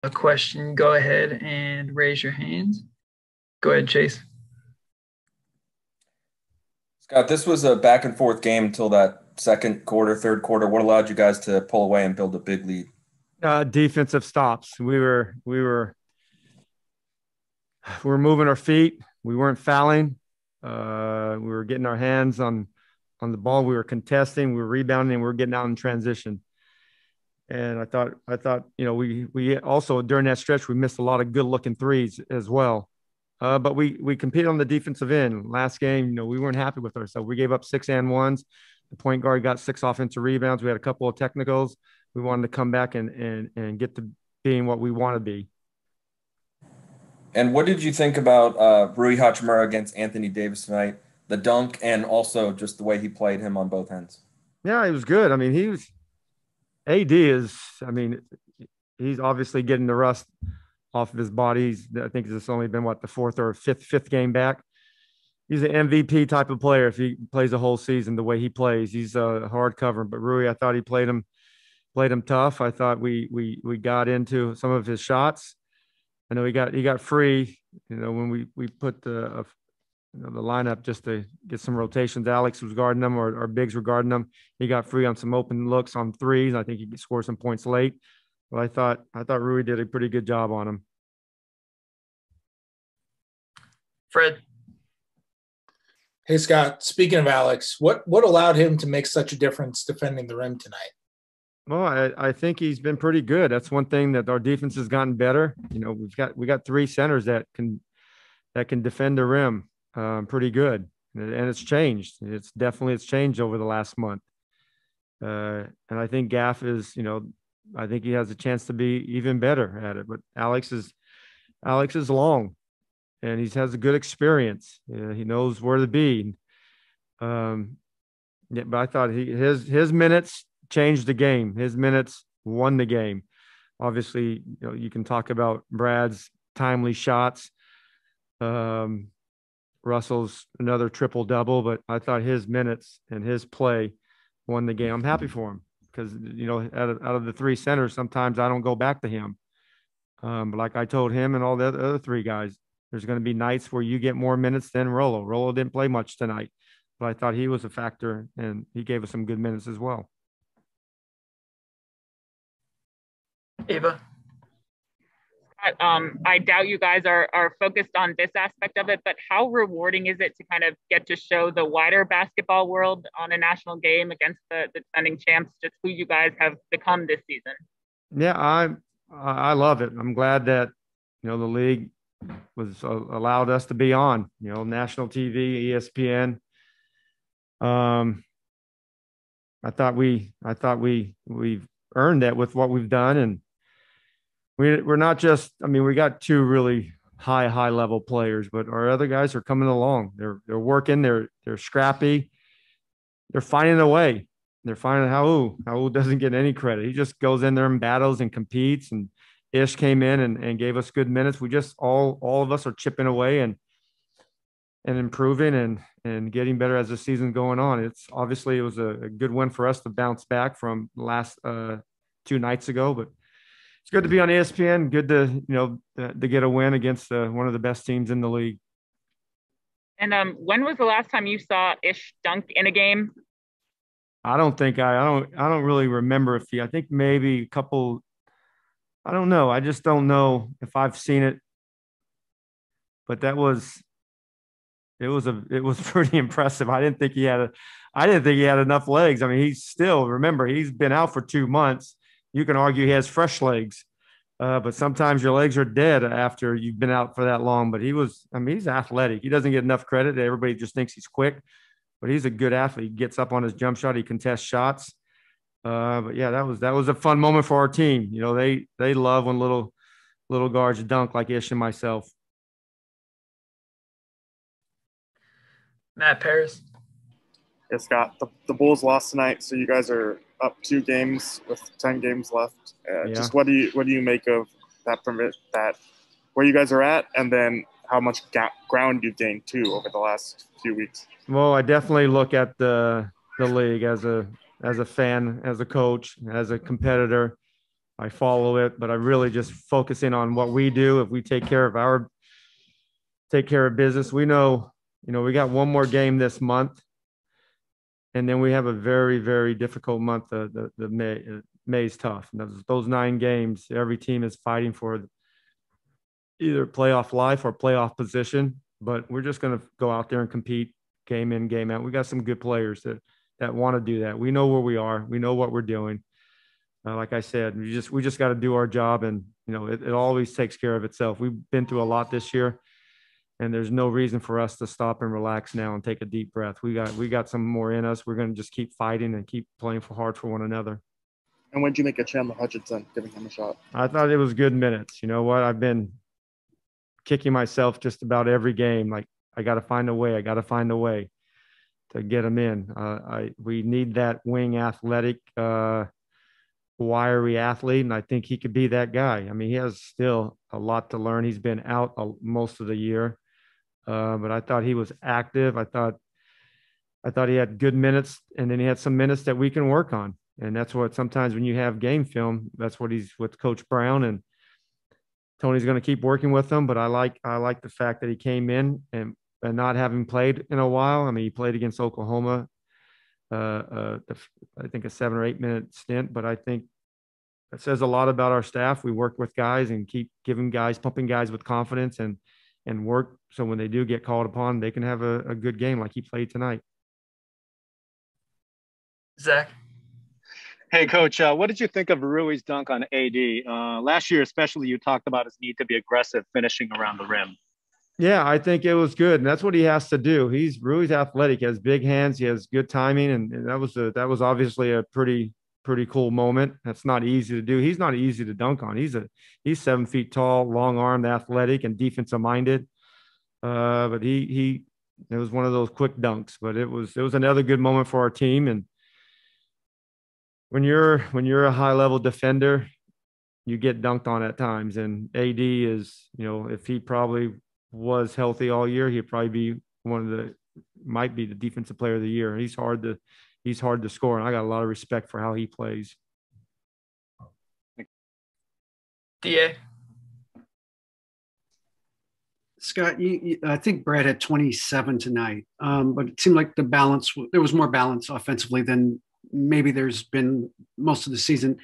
a question, go ahead and raise your hand. Go ahead, Chase. Scott, this was a back and forth game until that second quarter, third quarter. What allowed you guys to pull away and build a big lead? Defensive stops. We were moving our feet. We weren't fouling. We were getting our hands on the ball. We were contesting. We were rebounding. We were getting out in transition. And I thought, we also during that stretch we missed a lot of good looking threes as well. But we competed on the defensive end. Last game, we weren't happy with ourselves. We gave up 6-and-1s. The point guard got 6 offensive rebounds. We had a couple of technicals. We wanted to come back and get to being what we want to be. And what did you think about Rui Hachimura against Anthony Davis tonight? The dunk and also just the way he played him on both ends. Yeah, he was good. I mean, he's obviously getting the rust off of his body. I think it's only been the fourth or fifth game back. He's an MVP type of player. If he plays a whole season the way he plays, he's a hard cover. But Rui, I thought he played him tough. I thought we got into some of his shots. I know he got free, when we put the lineup just to get some rotations. Alex was guarding them, or bigs were guarding them. He got free on some open looks on threes. I think he could score some points late. But I thought Rui did a pretty good job on him. Fred. Hey, Scott, speaking of Alex, what allowed him to make such a difference defending the rim tonight? Well, I think he's been pretty good. That's one thing that our defense has gotten better. We got 3 centers that can defend the rim pretty good, and it's changed. It's changed over the last month. And I think Gaff is, I think he has a chance to be even better at it. But Alex is long, and he has a good experience. He knows where to be. Yeah, but I thought his minutes changed the game. His minutes won the game. Obviously, you can talk about Brad's timely shots. Russell's another triple double, but I thought his minutes and his play won the game. I'm happy for him because, out of the 3 centers, sometimes I don't go back to him. But like I told him and all the other 3 guys, there's going to be nights where you get more minutes than Rolo. Rolo didn't play much tonight, but I thought he was a factor and he gave us some good minutes as well. Ava. I doubt you guys are focused on this aspect of it, but how rewarding is it to kind of get to show the wider basketball world on a national game against the defending champs, just who you guys have become this season? Yeah, I love it. I'm glad that, the league was allowed us to be on, national TV, ESPN. I thought we've earned that with what we've done. And we're not just, we got 2 really high level players, but our other guys are coming along. They're working, they're scrappy. They're finding a way. They're finding Haou doesn't get any credit. He just goes in there and battles and competes. And Ish came in and gave us good minutes. We just all of us are chipping away and improving and getting better as the season's going on. It was a good win for us to bounce back from last 2 nights ago, but it's good to be on ESPN. Good to get a win against one of the best teams in the league. And when was the last time you saw Ish dunk in a game? I don't really remember I think maybe a couple. I don't know. I just don't know if I've seen it, but it was pretty impressive. I didn't think he had enough legs. He's been out for 2 months. You can argue he has fresh legs, but sometimes your legs are dead after you've been out for that long. But he's athletic. He doesn't get enough credit. Everybody just thinks he's quick, but he's a good athlete. He gets up on his jump shot. He contests shots. But yeah, that was a fun moment for our team. They love when little guards dunk like Ish and myself. Matt Paris. Yeah, Scott, the Bulls lost tonight, so you guys are up 2 games with 10 games left. Yeah. Just what do you make of that where you guys are at, and then how much ground you've gained too over the last few weeks? Well, I definitely look at the league as a fan, as a coach, as a competitor. I follow it, but I really just focus in on what we do. If we take care of business, we know, we got one more game this month, and then we have a very, very difficult month. The May's tough. And those 9 games, every team is fighting for either playoff life or playoff position, but we're just going to go out there and compete game in, game out. We got some good players that want to do that. We know where we are. We know what we're doing. Like I said, we just got to do our job, and it always takes care of itself. We've been through a lot this year, and there's no reason for us to stop and relax now and take a deep breath. We got some more in us. We're going to just keep fighting and keep playing hard for one another. And when did you make a Chandler Hutchinson, giving him a shot? I thought it was good minutes. You know what? I've been kicking myself just about every game. Like, I got to find a way. I got to find a way to get him in. We need that wing athletic, wiry athlete, and I think he could be that guy. I mean, he has still a lot to learn. He's been out most of the year, but I thought he was active. I thought he had good minutes, and then he had some minutes that we can work on. And that's what sometimes when you have game film, that's what he's with Coach Brown, and Tony's going to keep working with him. But I like the fact that he came in and not having played in a while. I mean, he played against Oklahoma, I think a 7 or 8 minute stint, but I think that says a lot about our staff. We work with guys and keep pumping guys with confidence and work. So when they do get called upon, they can have a good game like he played tonight. Zach. Hey, Coach, what did you think of Rui's dunk on AD? Last year, especially, you talked about his need to be aggressive finishing around the rim. Yeah, I think it was good, and that's what he has to do. Rui's athletic. He has big hands. He has good timing, and that was obviously a pretty cool moment. That's not easy to do. He's not easy to dunk on. He's 7 feet tall, long armed, athletic, and defensive minded. But it was one of those quick dunks. But it was another good moment for our team. And when you're a high level defender, you get dunked on at times. And AD is, if he probably was healthy all year, he'd probably be might be the defensive player of the year. He's hard to score, and I got a lot of respect for how he plays. DA. Scott, I think Brad had 27 tonight, but it seemed like there was more balance offensively than maybe there's been most of the season.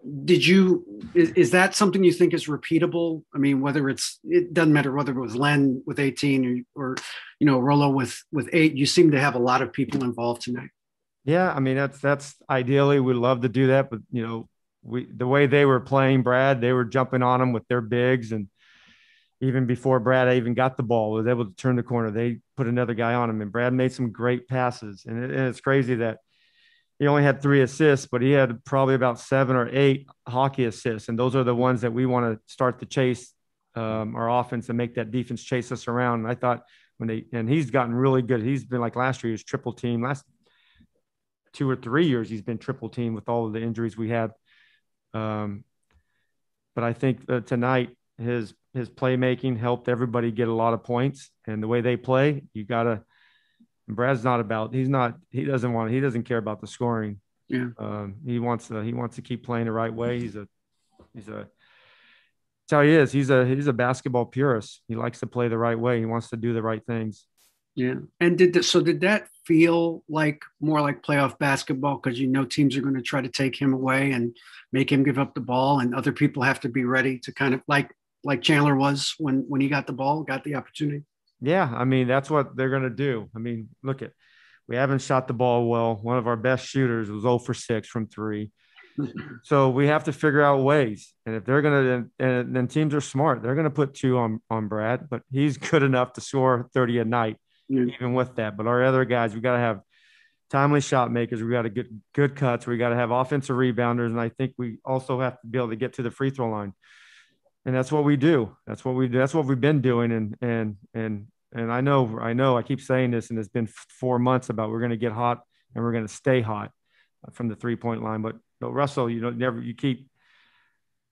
Is that something you think is repeatable? I mean, it doesn't matter whether it was Len with 18 or Rolo with 8, you seem to have a lot of people involved tonight. Yeah. I mean, that's ideally we'd love to do that, but the way they were playing Brad, they were jumping on him with their bigs. And even before Brad even got the ball, was able to turn the corner, they put another guy on him, and Brad made some great passes. And it's crazy that he only had 3 assists, but he had probably about 7 or 8 hockey assists. And those are the ones that we want to start to chase our offense and make that defense chase us around. And I thought and he's gotten really good. He's been like last year, he was triple team. Last 2 or 3 years, he's been triple team with all of the injuries we had. But I think tonight his playmaking helped everybody get a lot of points. And the way they play, Brad's he doesn't care about the scoring. Yeah. He wants to keep playing the right way. That's how he is. He's a basketball purist. He likes to play the right way. He wants to do the right things. Yeah. And did that feel like more like playoff basketball? Because teams are going to try to take him away and make him give up the ball, and other people have to be ready to kind of like Chandler was when he got the opportunity. Yeah, I mean, that's what they're going to do. I mean, we haven't shot the ball well. One of our best shooters was 0 for 6 from 3. So we have to figure out ways. And if they're going to, and then teams are smart, they're going to put 2 on Brad, but he's good enough to score 30 a night, even with that. But our other guys, we got to have timely shot makers. We got to get good cuts. We got to have offensive rebounders. And I think we also have to be able to get to the free throw line. And that's what we do. That's what we've been doing. And I know I keep saying this, and it's been 4 months about we're going to get hot and we're going to stay hot from the 3-point line. But Russell, you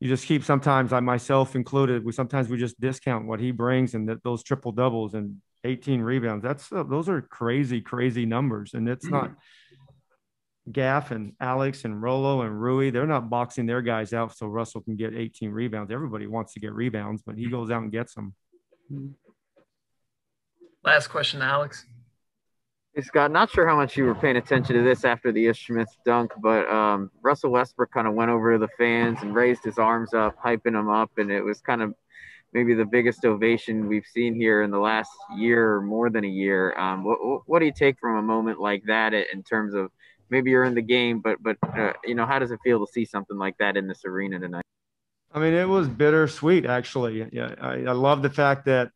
just keep, sometimes, I myself included, we just discount what he brings, and those triple doubles and 18 rebounds. Those are crazy, crazy numbers. And it's not, Gaff and Alex and Rolo and Rui, they're not boxing their guys out so Russell can get 18 rebounds. Everybody wants to get rebounds, but he goes out and gets them. Last question, Alex. Hey, Scott, not sure how much you were paying attention to this after the Ish Smith dunk, but Russell Westbrook kind of went over to the fans and raised his arms up, hyping them up, and it was kind of maybe the biggest ovation we've seen here in the last year or more than a year. What do you take from a moment like that in terms of maybe you're in the game, but how does it feel to see something like that in this arena tonight? I mean, it was bittersweet, actually. Yeah, I love the fact that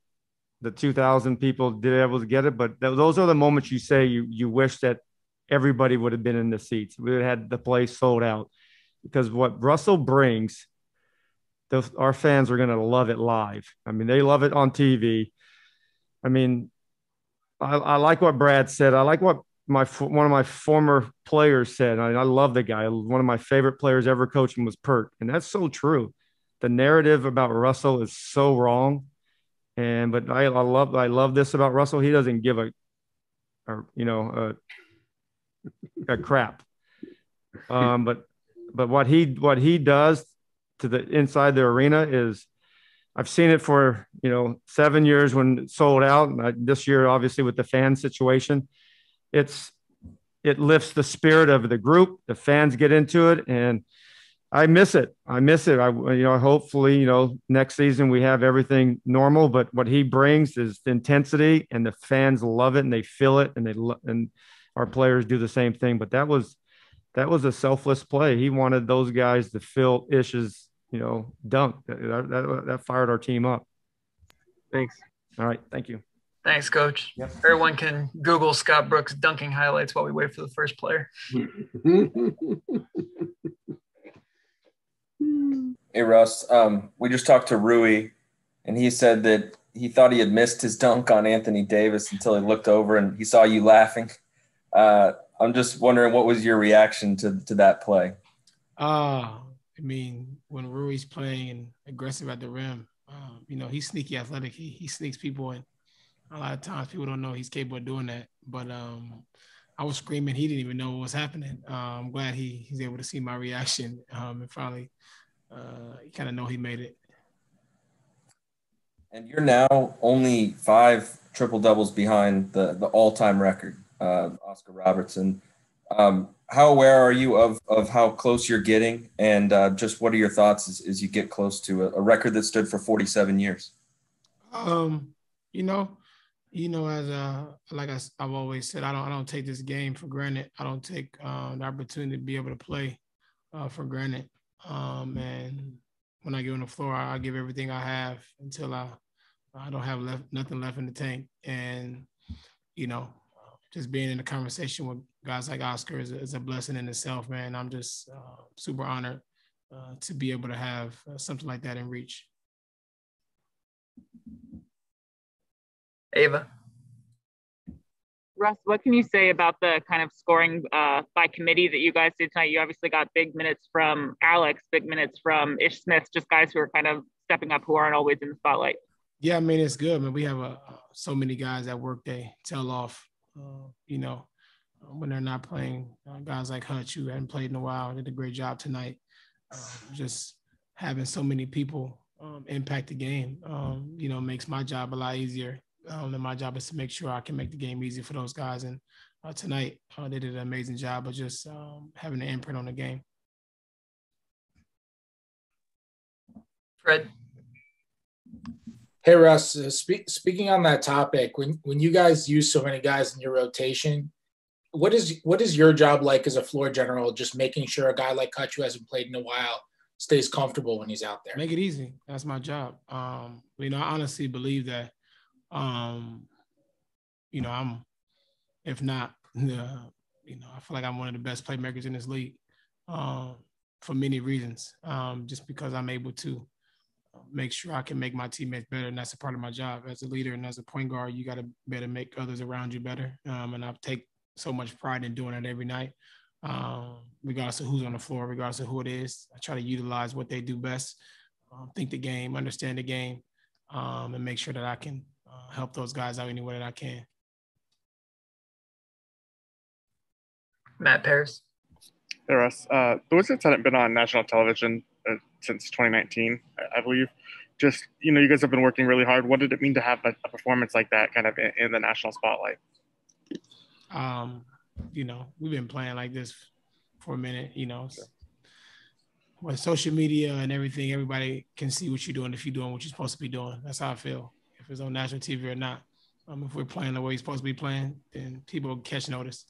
the 2,000 people did able to get it, but those are the moments you say you wish that everybody would have been in the seats. We would have had the place sold out, because what Russell brings, our fans are going to love it live. I mean, they love it on TV. I mean, I like what Brad said. I like what one of my former players said. I love the guy. One of my favorite players ever coaching was Pert, and that's so true. The narrative about Russell is so wrong. But I love this about Russell. He doesn't give a crap. But what he does to the inside the arena is, I've seen it for 7 years when it sold out, and this year obviously with the fan situation, it lifts the spirit of the group. The fans get into it, and I miss it. Hopefully, next season we have everything normal, but what he brings is the intensity, and the fans love it and they feel it, and our players do the same thing. But that was a selfless play. He wanted those guys to feel Ish's, dunk. That fired our team up. Thanks. All right. Thank you. Thanks, Coach. Yep. Everyone can Google Scott Brooks dunking highlights while we wait for the first player. Hey, Russ, we just talked to Rui, and he said that he thought he had missed his dunk on Anthony Davis until he looked over and he saw you laughing. I'm just wondering, what was your reaction to that play? I mean, when Rui's playing and aggressive at the rim, he's sneaky athletic. He sneaks people in. A lot of times people don't know he's capable of doing that. But I was screaming. He didn't even know what was happening. I'm glad he's able to see my reaction and finally kind of know he made it. And you're now only 5 triple-doubles behind the all-time record, Oscar Robertson. How aware are you of how close you're getting, and just what are your thoughts as you get close to a record that stood for 47 years? As I've always said, I don't take this game for granted. I don't take the opportunity to be able to play for granted. And when I get on the floor, I give everything I have until I don't have nothing left in the tank. And just being in a conversation with guys like Oscar is a blessing in itself, man. I'm just super honored to be able to have something like that in reach. Ava. Russ, what can you say about the kind of scoring by committee that you guys did tonight? You obviously got big minutes from Alex, big minutes from Ish Smith, just guys who are kind of stepping up who aren't always in the spotlight. Yeah, I mean, it's good. I mean, we have so many guys that work they tail off, when they're not playing. Guys like Hutch, who hadn't played in a while, did a great job tonight. Just having so many people impact the game, makes my job a lot easier. And my job is to make sure I can make the game easy for those guys. And tonight, they did an amazing job of just having an imprint on the game. Fred. Hey, Russ, speaking on that topic, when you guys use so many guys in your rotation, what is your job like as a floor general, just making sure a guy like Kutch, who hasn't played in a while, stays comfortable when he's out there? Make it easy. That's my job. I honestly believe that, I'm, if not, I feel like I'm one of the best playmakers in this league for many reasons, just because I'm able to make sure I can make my teammates better. And that's a part of my job as a leader. And as a point guard, you got to better make others around you better. And I take so much pride in doing it every night, regardless of who's on the floor, regardless of who it is. I try to utilize what they do best, think the game, understand the game, and make sure that I can help those guys out any way that I can. Matt Paris. Hey, Russ. The Wizards hadn't been on national television since 2019, I believe. Just, you guys have been working really hard. What did it mean to have a performance like that kind of in the national spotlight? We've been playing like this for a minute, Sure. With social media and everything, everybody can see what you're doing if you're doing what you're supposed to be doing. That's how I feel. If it's on national TV or not. If we're playing the way you're supposed to be playing, then people catch notice.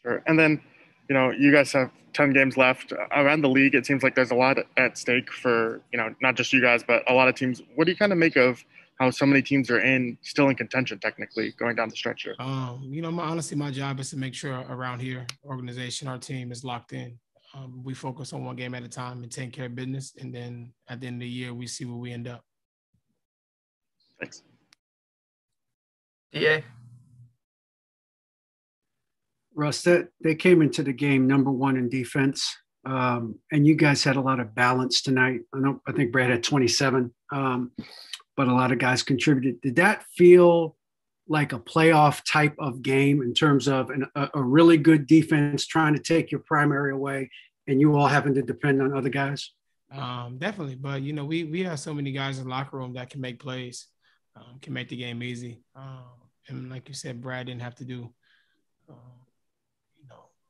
Sure. And then, you guys have 10 games left. Around the league, it seems like there's a lot at stake for, not just you guys, but a lot of teams. What do you kind of make of how so many teams are still in contention, technically, going down the stretch here? Honestly, my job is to make sure around here, organization, our team is locked in. We focus on one game at a time and take care of business. And then at the end of the year, we see where we end up. Thanks. DA. Russ, they came into the game #1 in defense, and you guys had a lot of balance tonight. I think Brad had 27, but a lot of guys contributed. Did that feel like a playoff type of game in terms of a really good defense trying to take your primary away and you all having to depend on other guys? Definitely. But, we have so many guys in the locker room that can make plays, can make the game easy. And like you said, Brad didn't have to do,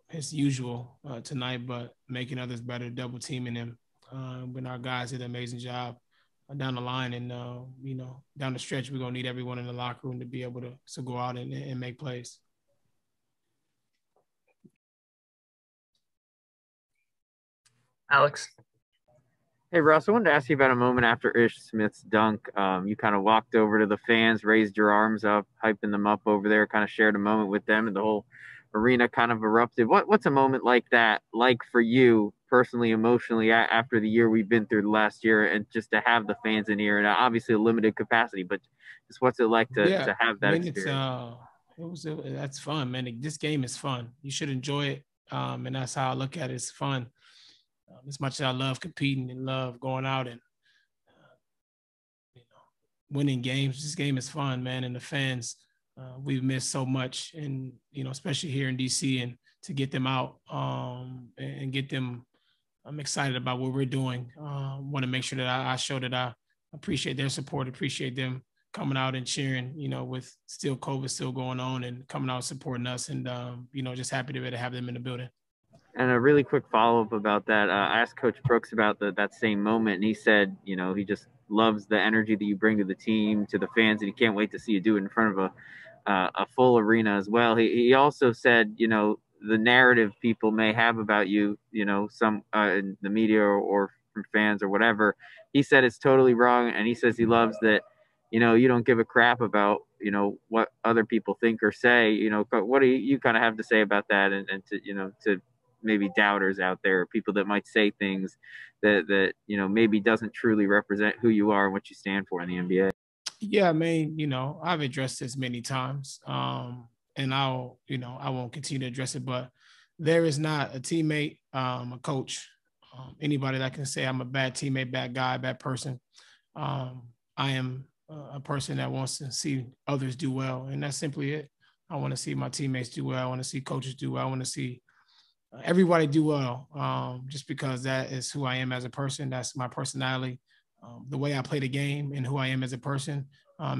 his usual tonight, but making others better, double teaming him. When our guys did an amazing job down the line and, down the stretch, we're going to need everyone in the locker room to be able to go out and make plays. Alex. Hey, Russ, I wanted to ask you about a moment after Ish Smith's dunk. You kind of walked over to the fans, raised your arms up, hyping them up over there, kind of shared a moment with them, and the whole arena kind of erupted. What's a moment like that like for you personally, emotionally, after the year we've been through the last year, and just to have the fans in here, and obviously a limited capacity, but just what's it like to have that experience? That's fun, man. This game is fun. You should enjoy it, and that's how I look at it. It's fun. As much as I love competing and love going out and winning games, this game is fun, man. And the fans, we've missed so much, and especially here in DC, and to get them out and get them, I'm excited about what we're doing. Want to make sure that I show that I appreciate their support, appreciate them coming out and cheering. With still COVID still going on, and coming out and supporting us, and just happy to be able to have them in the building. And a really quick follow-up about that, I asked Coach Brooks about that same moment, and he said, he just loves the energy that you bring to the team, to the fans, and he can't wait to see you do it in front of a full arena as well. He also said, the narrative people may have about you, some in the media or from fans or whatever, he said it's totally wrong, and he says he loves that, you don't give a crap about, what other people think or say. What do you kind of have to say about that, and to maybe doubters out there, people that might say things that maybe doesn't truly represent who you are and what you stand for in the NBA? Yeah, I mean, I've addressed this many times, and I won't continue to address it, but there is not a teammate, a coach, anybody that can say I'm a bad teammate, bad guy, bad person. I am a person that wants to see others do well, and that's simply it. I want to see my teammates do well. I want to see coaches do well. I want to see everybody do well, just because that is who I am as a person. That's my personality. The way I play the game and who I am as a person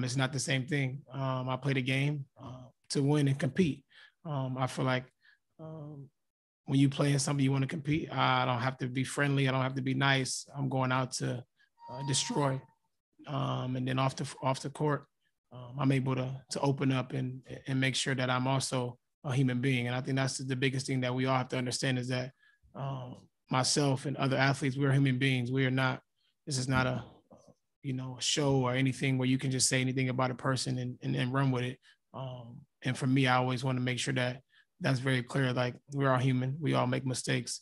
is not the same thing. I play the game to win and compete. I feel like when you play in something you want to compete, I don't have to be friendly. I don't have to be nice. I'm going out to destroy. And then off the court, I'm able to open up and make sure that I'm also a human being. And I think that's the biggest thing that we all have to understand, is that myself and other athletes, we're human beings. We are not, this is not a show or anything where you can just say anything about a person and run with it. And for me, I always want to make sure that that's very clear. Like, we're all human. We all make mistakes.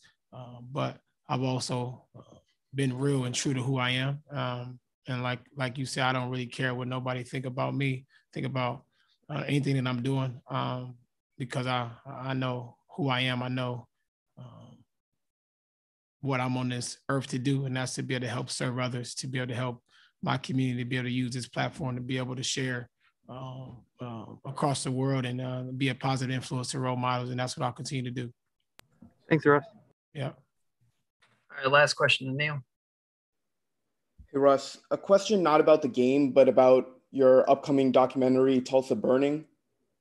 But I've also been real and true to who I am. And like you said, I don't really care what nobody think about me, think about anything that I'm doing. Because I know who I am. I know what I'm on this earth to do, and that's to be able to help serve others, to be able to help my community, to be able to use this platform to be able to share across the world and be a positive influence to role models, and that's what I'll continue to do. Thanks, Russ. Yeah. All right, last question to Neil. Hey, Russ, a question not about the game, but about your upcoming documentary, Tulsa Burning.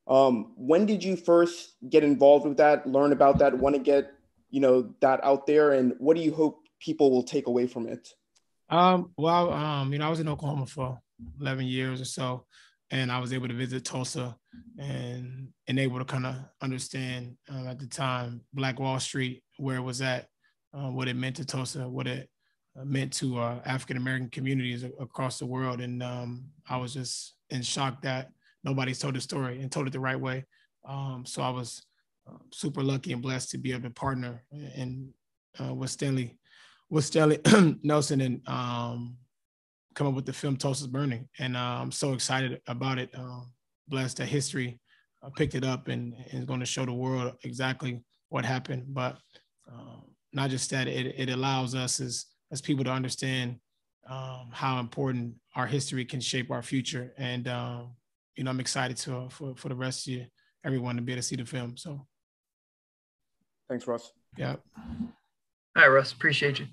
When did you first get involved with that, learn about that, want to get, that out there? And what do you hope people will take away from it? I was in Oklahoma for 11 years or so, and I was able to visit Tulsa and able to kind of understand at the time Black Wall Street, where it was at, what it meant to Tulsa, what it meant to African-American communities across the world. And I was just in shock that nobody's told the story and told it the right way. So I was super lucky and blessed to be able to partner with Stanley Nelson and come up with the film Tulsa's Burning. And I'm so excited about it. Blessed that history picked it up and is going to show the world exactly what happened. But not just that, it allows us as people to understand how important our history can shape our future. And, I'm excited for the rest of everyone to be able to see the film. So. Thanks, Russ. Yeah. All right, Russ, appreciate you.